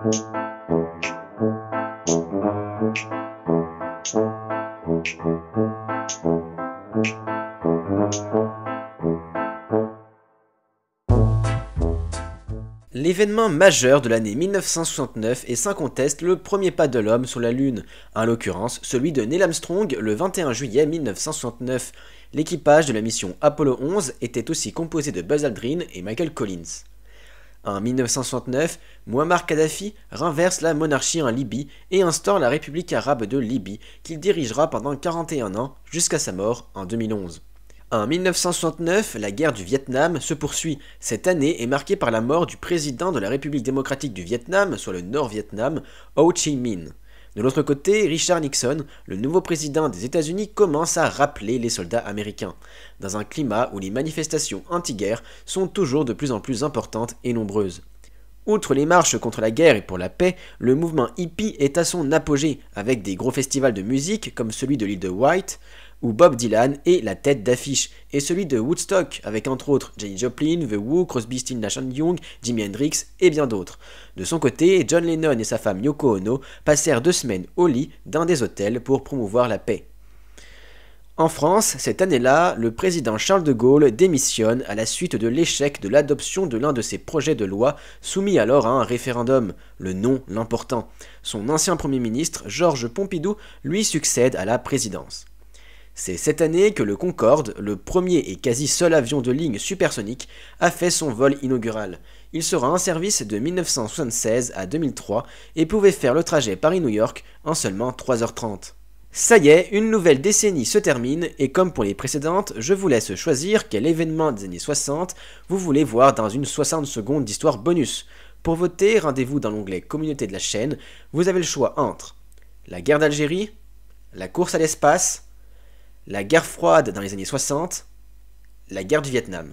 L'événement majeur de l'année 1969 est sans conteste le premier pas de l'homme sur la Lune, en l'occurrence celui de Neil Armstrong le 21 juillet 1969. L'équipage de la mission Apollo 11 était aussi composé de Buzz Aldrin et Michael Collins. En 1969, Muammar Kadhafi renverse la monarchie en Libye et instaure la République arabe de Libye qu'il dirigera pendant 41 ans jusqu'à sa mort en 2011. En 1969, la guerre du Vietnam se poursuit. Cette année est marquée par la mort du président de la République démocratique du Vietnam, soit le Nord-Vietnam, Ho Chi Minh. De l'autre côté, Richard Nixon, le nouveau président des États-Unis, commence à rappeler les soldats américains, dans un climat où les manifestations anti-guerre sont toujours de plus en plus importantes et nombreuses. Outre les marches contre la guerre et pour la paix, le mouvement hippie est à son apogée, avec des gros festivals de musique comme celui de l'île de White, où Bob Dylan est la tête d'affiche, et celui de Woodstock, avec entre autres Janis Joplin, The Who, Crosby, Stills, Nash & Young, Jimi Hendrix et bien d'autres. De son côté, John Lennon et sa femme Yoko Ono passèrent 2 semaines au lit d'un des hôtels pour promouvoir la paix. En France, cette année-là, le président Charles de Gaulle démissionne à la suite de l'échec de l'adoption de l'un de ses projets de loi soumis alors à un référendum, le non l'emportant. Son ancien Premier ministre, Georges Pompidou, lui succède à la présidence. C'est cette année que le Concorde, le premier et quasi seul avion de ligne supersonique, a fait son vol inaugural. Il sera en service de 1976 à 2003 et pouvait faire le trajet Paris-New York en seulement 3h30. Ça y est, une nouvelle décennie se termine et comme pour les précédentes, je vous laisse choisir quel événement des années 60 vous voulez voir dans une 60 secondes d'histoire bonus. Pour voter, rendez-vous dans l'onglet Communauté de la chaîne, vous avez le choix entre la guerre d'Algérie, la course à l'espace, la guerre froide dans les années 60, la guerre du Vietnam.